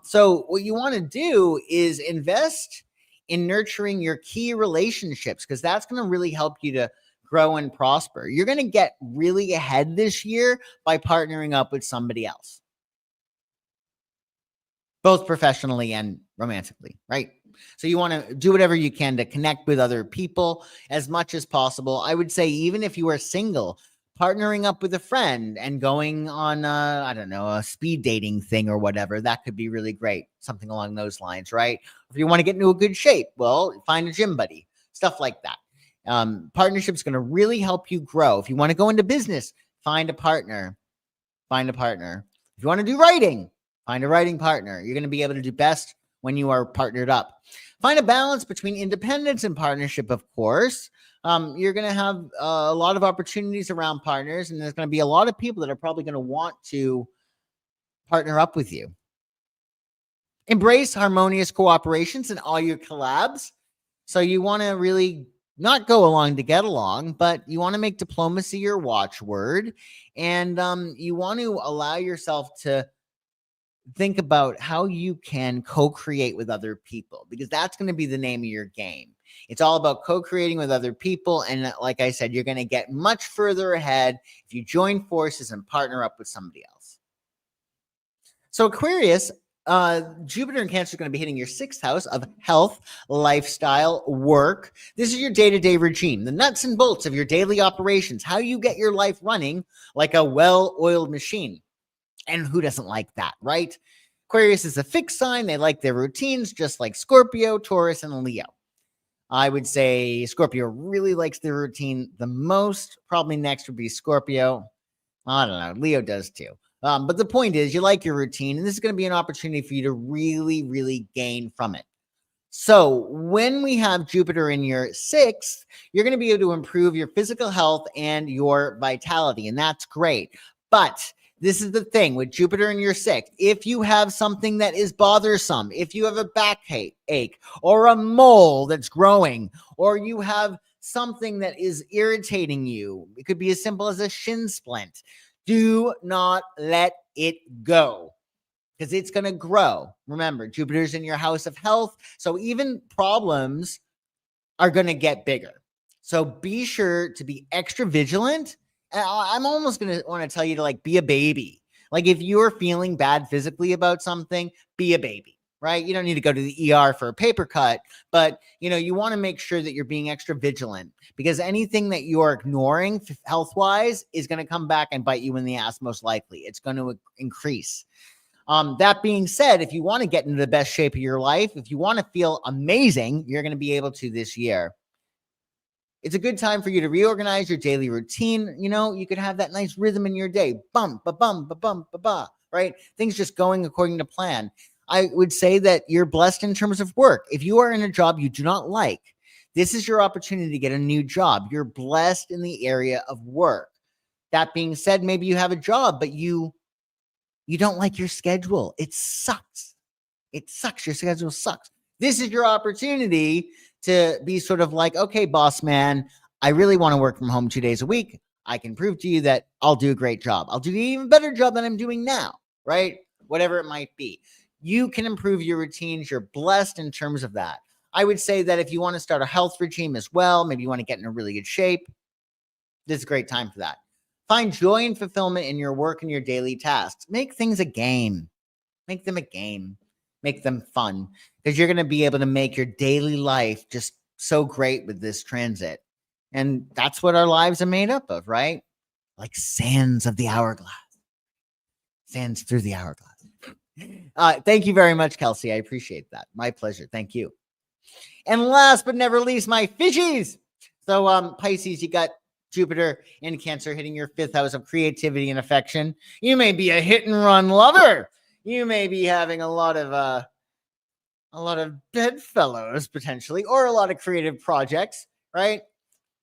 So what you want to do is invest in nurturing your key relationships, because that's going to really help you to grow and prosper. You're going to get really ahead this year by partnering up with somebody else, both professionally and romantically, right? So you want to do whatever you can to connect with other people as much as possible. I would say, even if you are single, partnering up with a friend and going on, I don't know, a speed dating thing or whatever, that could be really great. Something along those lines, right? If you want to get into a good shape, well, find a gym buddy, stuff like that. Partnership is going to really help you grow. If you want to go into business, find a partner. Find a partner. If you want to do writing, find a writing partner. You're going to be able to do best when you are partnered up. Find a balance between independence and partnership, of course. You're going to have a lot of opportunities around partners, and there's going to be a lot of people that are probably going to want to partner up with you. Embrace harmonious cooperations in all your collabs. So you want to really not go along to get along, but you want to make diplomacy your watchword, and you want to allow yourself to think about how you can co-create with other people, because that's going to be the name of your game. It's all about co-creating with other people. And like I said, you're going to get much further ahead if you join forces and partner up with somebody else. So Aquarius, Jupiter and Cancer is going to be hitting your 6th house of health, lifestyle, work. This is your day-to-day routine, the nuts and bolts of your daily operations, how you get your life running like a well-oiled machine. And who doesn't like that, right? Aquarius is a fixed sign. They like their routines, just like Scorpio, Taurus, and Leo. I would say Scorpio really likes their routine the most. Probably next would be Scorpio. I don't know. Leo does too. But the point is, you like your routine, and this is going to be an opportunity for you to really, really gain from it. So when we have Jupiter in your 6th, you're going to be able to improve your physical health and your vitality, and that's great. But this is the thing with Jupiter in your 6th. If you have something that is bothersome, if you have a backache or a mole that's growing, or you have something that is irritating you, it could be as simple as a shin splint. Do not let it go, because it's going to grow. Remember, Jupiter's in your house of health, so even problems are going to get bigger. So be sure to be extra vigilant. I'm almost going to want to tell you to like be a baby. Like if you're feeling bad physically about something, be a baby, right? You don't need to go to the ER for a paper cut, but you want to make sure that you're being extra vigilant, because anything that you're ignoring health-wise is going to come back and bite you in the ass. Most likely it's going to increase. That being said, if you want to get into the best shape of your life, if you want to feel amazing, you're going to be able to this year. It's a good time for you to reorganize your daily routine. You could have that nice rhythm in your day. Bum, ba, bum, ba, bum, ba, ba, right? Things just going according to plan. I would say that you're blessed in terms of work. If you are in a job you do not like, this is your opportunity to get a new job. You're blessed in the area of work. That being said, maybe you have a job, but you don't like your schedule. It sucks. It sucks. Your schedule sucks. This is your opportunity to be sort of like, okay, boss man, I really want to work from home 2 days a week. I can prove to you that I'll do a great job. I'll do an even better job than I'm doing now, right? Whatever it might be. You can improve your routines. You're blessed in terms of that. I would say that if you want to start a health regime as well, maybe you want to get in a really good shape, this is a great time for that. Find joy and fulfillment in your work and your daily tasks. Make things a game. Make them a game. Make them fun, because you're going to be able to make your daily life just so great with this transit. And that's what our lives are made up of, right? Like sands of the hourglass. Sands through the hourglass. Thank you very much, Kelsey. I appreciate that. My pleasure. Thank you. And last but never least, my fishies. So Pisces, you got Jupiter in Cancer hitting your 5th house of creativity and affection. You may be a hit and run lover. You may be having a lot of bedfellows potentially, or a lot of creative projects, right?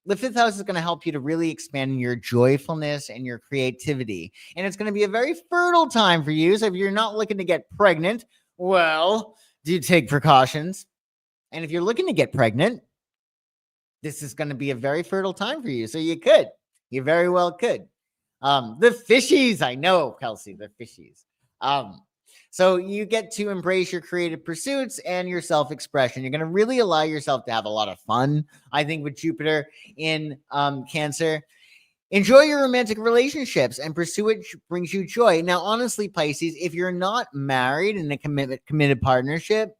the fifth house is going to help you to really expand your joyfulness and your creativity. And it's going to be a very fertile time for you. So if you're not looking to get pregnant, well, do take precautions. And if you're looking to get pregnant, this is going to be a very fertile time for you. So you very well could. The fishies, I know, Kelsey, the fishies. So you get to embrace your creative pursuits and your self-expression. You're going to really allow yourself to have a lot of fun, I think, with Jupiter in Cancer. Enjoy your romantic relationships and pursue what brings you joy. Now, honestly, Pisces, if you're not married in a committed partnership,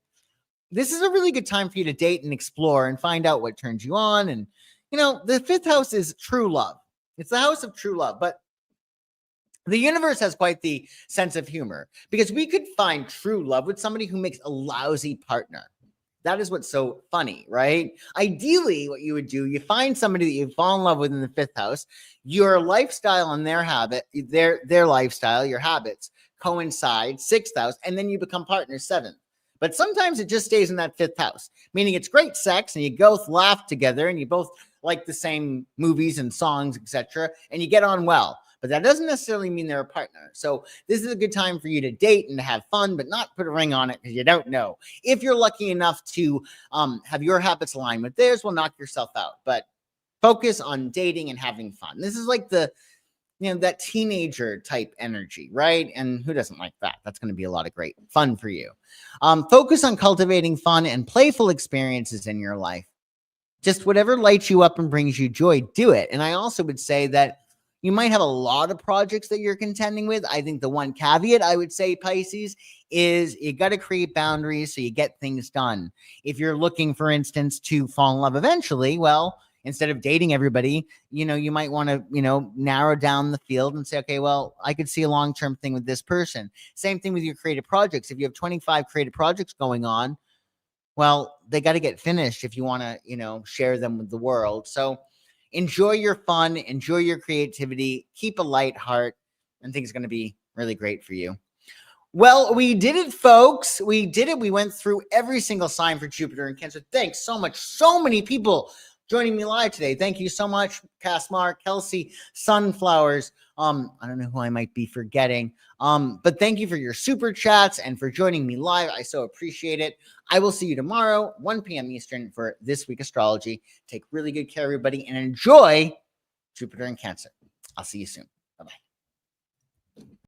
this is a really good time for you to date and explore and find out what turns you on. And, the fifth house is true love. It's the house of true love. But the universe has quite the sense of humor, because we could find true love with somebody who makes a lousy partner. That is what's so funny, right? Ideally, what you would do, you find somebody that you fall in love with in the fifth house, your lifestyle and their lifestyle, your habits coincide, sixth house, and then you become partners, seventh. But sometimes it just stays in that fifth house, meaning it's great sex and you both laugh together and you both like the same movies and songs, etc., and you get on well. But that doesn't necessarily mean they're a partner. So this is a good time for you to date and to have fun, but not put a ring on it because you don't know. If you're lucky enough to have your habits align with theirs, well, knock yourself out. But focus on dating and having fun. This is like that teenager type energy, right? And who doesn't like that? That's going to be a lot of great fun for you. Focus on cultivating fun and playful experiences in your life. Just whatever lights you up and brings you joy, do it. And I also would say that you might have a lot of projects that you're contending with. I think the one caveat I would say, Pisces, is you got to create boundaries so you get things done. If you're looking, for instance, to fall in love eventually, well, instead of dating everybody, you might want to, narrow down the field and say, okay, well, I could see a long-term thing with this person. Same thing with your creative projects. If you have 25 creative projects going on, well, they got to get finished if you want to, share them with the world. So enjoy your fun, enjoy your creativity, keep a light heart, and things are going to be really great for you. Well, we did it, folks. We did it. We went through every single sign for Jupiter and Cancer. Thanks so much. So many people joining me live today. Thank you so much, Casmar, Kelsey, Sunflowers. I don't know who I might be forgetting. But thank you for your super chats and for joining me live. I so appreciate it. I will see you tomorrow, 1 p.m. Eastern, for This Week Astrology. Take really good care, everybody, and enjoy Jupiter and Cancer. I'll see you soon. Bye-bye.